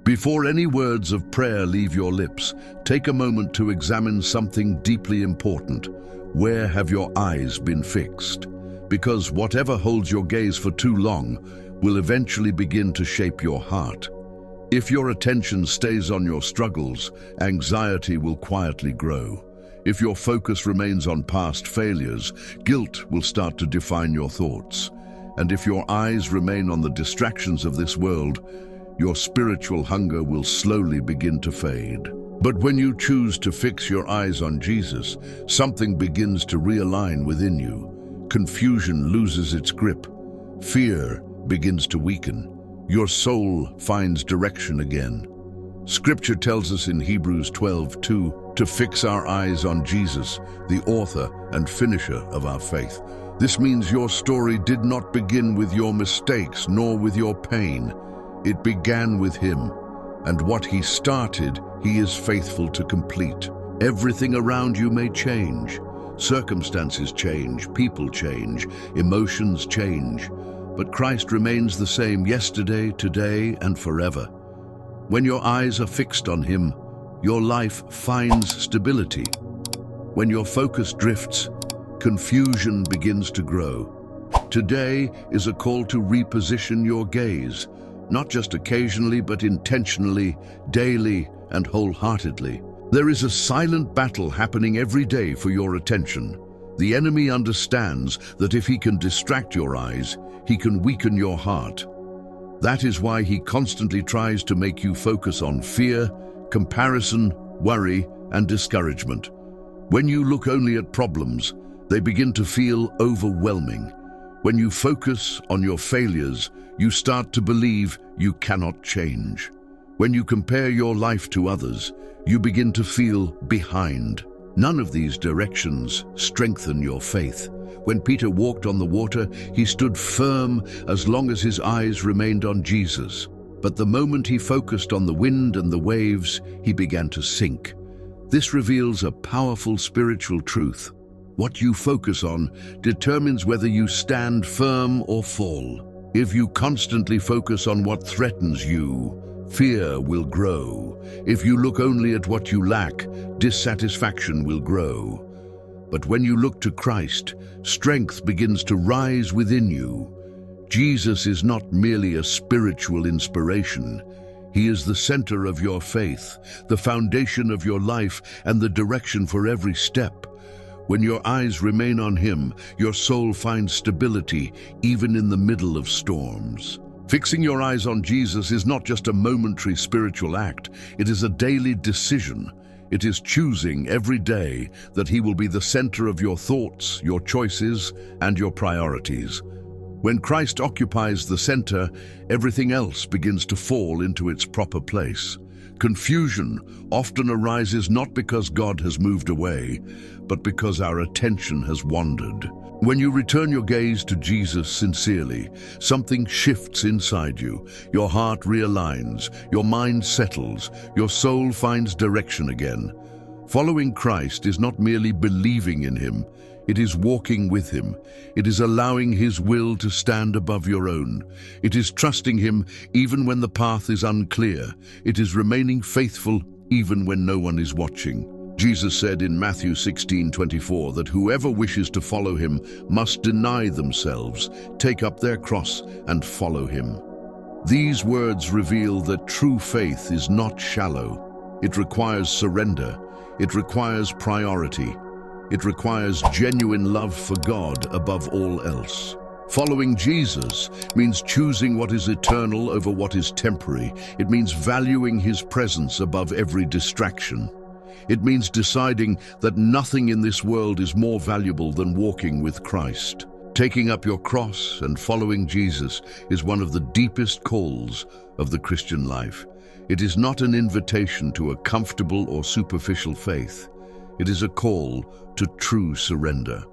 Before any words of prayer leave your lips, take a moment to examine something deeply important. Where have your eyes been fixed? Because whatever holds your gaze for too long will eventually begin to shape your heart. If your attention stays on your struggles, anxiety will quietly grow. If your focus remains on past failures, guilt will start to define your thoughts. And if your eyes remain on the distractions of this world, your spiritual hunger will slowly begin to fade. But when you choose to fix your eyes on Jesus, something begins to realign within you. Confusion loses its grip. Fear begins to weaken. Your soul finds direction again. Scripture tells us in Hebrews 12:2 to fix our eyes on Jesus, the author and finisher of our faith. This means your story did not begin with your mistakes nor with your pain. It began with him, and what he started, he is faithful to complete. Everything around you may change. Circumstances change, people change, emotions change, but Christ remains the same yesterday, today, and forever. When your eyes are fixed on him, your life finds stability. When your focus drifts, confusion begins to grow. Today is a call to reposition your gaze, not just occasionally, but intentionally, daily, and wholeheartedly. There is a silent battle happening every day for your attention. The enemy understands that if he can distract your eyes, he can weaken your heart. That is why he constantly tries to make you focus on fear, comparison, worry, and discouragement. When you look only at problems, they begin to feel overwhelming. When you focus on your failures, you start to believe you cannot change. When you compare your life to others, you begin to feel behind. None of these directions strengthen your faith. When Peter walked on the water, he stood firm as long as his eyes remained on Jesus. But the moment he focused on the wind and the waves, he began to sink. This reveals a powerful spiritual truth. What you focus on determines whether you stand firm or fall. If you constantly focus on what threatens you, fear will grow. If you look only at what you lack, dissatisfaction will grow. But when you look to Christ, strength begins to rise within you. Jesus is not merely a spiritual inspiration. He is the center of your faith, the foundation of your life, and the direction for every step. When your eyes remain on him, your soul finds stability, even in the middle of storms. Fixing your eyes on Jesus is not just a momentary spiritual act, it is a daily decision. It is choosing every day that he will be the center of your thoughts, your choices, and your priorities. When Christ occupies the center, everything else begins to fall into its proper place. Confusion often arises not because God has moved away, but because our attention has wandered. When you return your gaze to Jesus sincerely, something shifts inside you. Your heart realigns, your mind settles, your soul finds direction again. Following Christ is not merely believing in him, it is walking with him. It is allowing his will to stand above your own. It is trusting him even when the path is unclear. It is remaining faithful even when no one is watching. Jesus said in Matthew 16:24 that whoever wishes to follow him must deny themselves, take up their cross, and follow him. These words reveal that true faith is not shallow. It requires surrender. It requires priority. It requires genuine love for God above all else. Following Jesus means choosing what is eternal over what is temporary. It means valuing his presence above every distraction. It means deciding that nothing in this world is more valuable than walking with Christ. Taking up your cross and following Jesus is one of the deepest calls of the Christian life. It is not an invitation to a comfortable or superficial faith. It is a call to true surrender.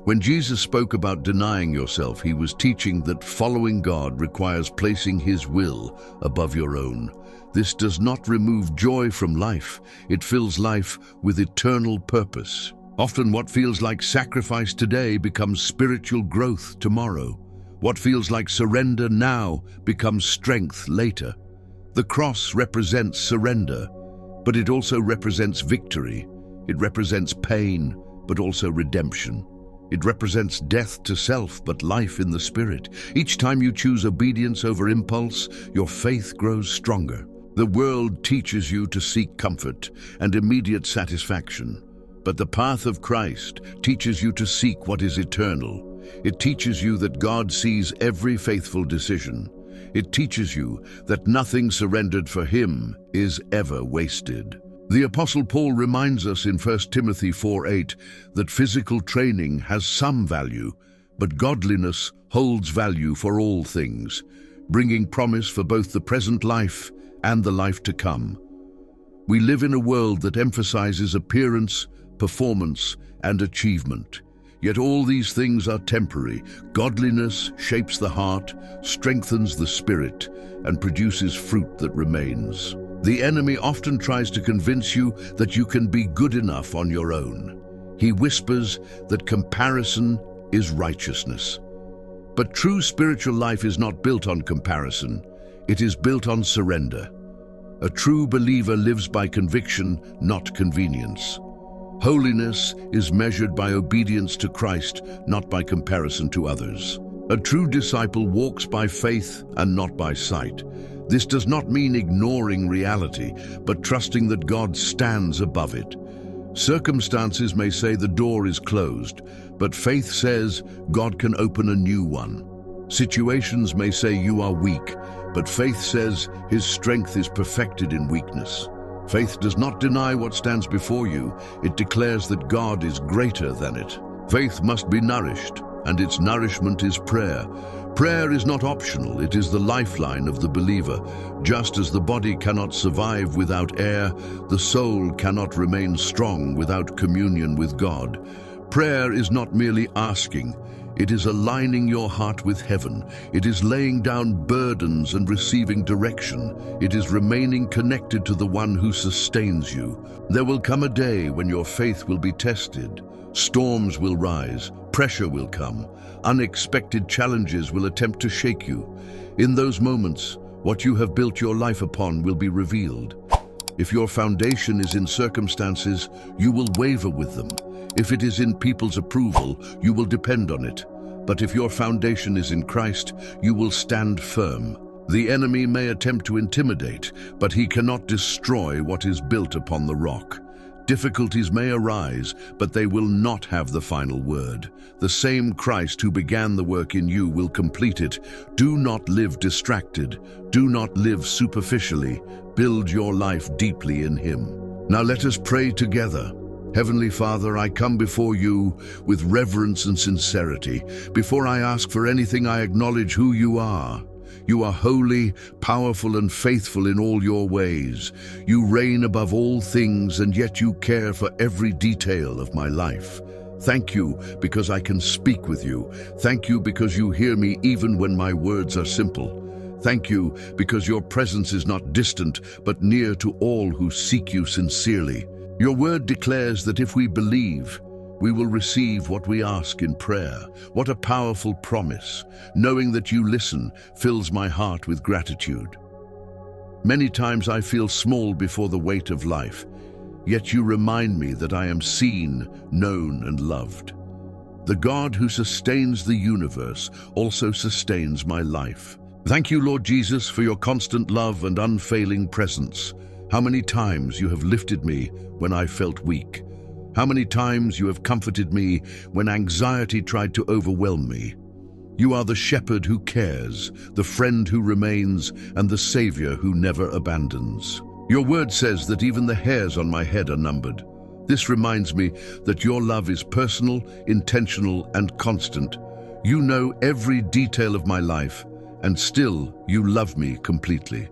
When Jesus spoke about denying yourself, he was teaching that following God requires placing his will above your own. This does not remove joy from life. It fills life with eternal purpose. Often what feels like sacrifice today becomes spiritual growth tomorrow. What feels like surrender now becomes strength later. The cross represents surrender, but it also represents victory. It represents pain, but also redemption. It represents death to self, but life in the Spirit. Each time you choose obedience over impulse, your faith grows stronger. The world teaches you to seek comfort and immediate satisfaction, but the path of Christ teaches you to seek what is eternal. It teaches you that God sees every faithful decision. It teaches you that nothing surrendered for Him is ever wasted. The Apostle Paul reminds us in 1 Timothy 4:8 that physical training has some value, but godliness holds value for all things, bringing promise for both the present life and the life to come. We live in a world that emphasizes appearance, performance, and achievement. Yet all these things are temporary. Godliness shapes the heart, strengthens the spirit, and produces fruit that remains. The enemy often tries to convince you that you can be good enough on your own. He whispers that comparison is righteousness. But true spiritual life is not built on comparison. It is built on surrender. A true believer lives by conviction, not convenience. Holiness is measured by obedience to Christ, not by comparison to others. A true disciple walks by faith and not by sight. This does not mean ignoring reality, but trusting that God stands above it. Circumstances may say the door is closed, but faith says God can open a new one. Situations may say you are weak, but faith says His strength is perfected in weakness. Faith does not deny what stands before you. It declares that God is greater than it. Faith must be nourished, and its nourishment is prayer. Prayer is not optional, it is the lifeline of the believer. Just as the body cannot survive without air, the soul cannot remain strong without communion with God. Prayer is not merely asking, it is aligning your heart with heaven. It is laying down burdens and receiving direction. It is remaining connected to the one who sustains you. There will come a day when your faith will be tested. Storms will rise, pressure will come, unexpected challenges will attempt to shake you. In those moments, what you have built your life upon will be revealed. If your foundation is in circumstances, you will waver with them. If it is in people's approval, you will depend on it. But if your foundation is in Christ, you will stand firm. The enemy may attempt to intimidate, but he cannot destroy what is built upon the rock. Difficulties may arise, but they will not have the final word. The same Christ who began the work in you will complete it. Do not live distracted. Do not live superficially. Build your life deeply in Him. Now let us pray together. Heavenly Father, I come before you with reverence and sincerity. Before I ask for anything, I acknowledge who you are. You are holy, powerful, and faithful in all your ways. You reign above all things, and yet you care for every detail of my life. Thank you because I can speak with you. Thank you because you hear me even when my words are simple. Thank you because your presence is not distant, but near to all who seek you sincerely. Your word declares that if we believe, we will receive what we ask in prayer. What a powerful promise. Knowing that you listen fills my heart with gratitude. Many times I feel small before the weight of life, yet you remind me that I am seen, known, and loved. The God who sustains the universe also sustains my life. Thank you, Lord Jesus, for your constant love and unfailing presence. How many times you have lifted me when I felt weak. How many times you have comforted me when anxiety tried to overwhelm me. You are the shepherd who cares, the friend who remains, and the Savior who never abandons. Your word says that even the hairs on my head are numbered. This reminds me that your love is personal, intentional, and constant. You know every detail of my life, and still you love me completely.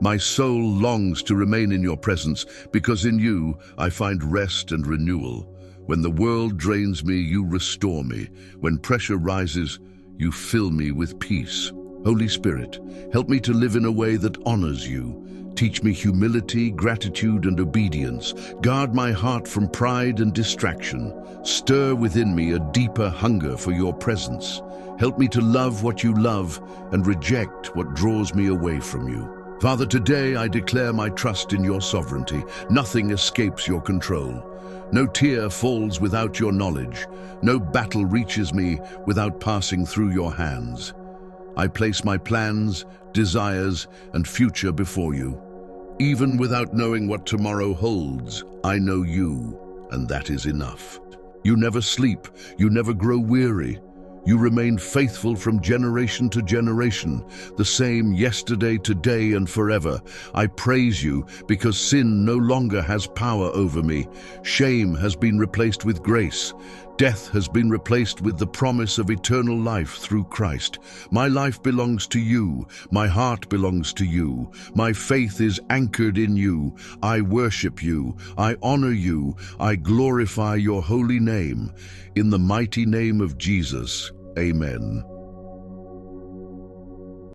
My soul longs to remain in your presence because in you I find rest and renewal. When the world drains me, you restore me. When pressure rises, you fill me with peace. Holy Spirit, help me to live in a way that honors you. Teach me humility, gratitude, and obedience. Guard my heart from pride and distraction. Stir within me a deeper hunger for your presence. Help me to love what you love and reject what draws me away from you. Father, today I declare my trust in your sovereignty. Nothing escapes your control. No tear falls without your knowledge. No battle reaches me without passing through your hands. I place my plans, desires, and future before you. Even without knowing what tomorrow holds, I know you, and that is enough. You never sleep, you never grow weary. You remain faithful from generation to generation, the same yesterday, today, and forever. I praise you because sin no longer has power over me. Shame has been replaced with grace. Death has been replaced with the promise of eternal life through Christ. My life belongs to you. My heart belongs to you. My faith is anchored in you. I worship you. I honor you. I glorify your holy name. In the mighty name of Jesus, amen.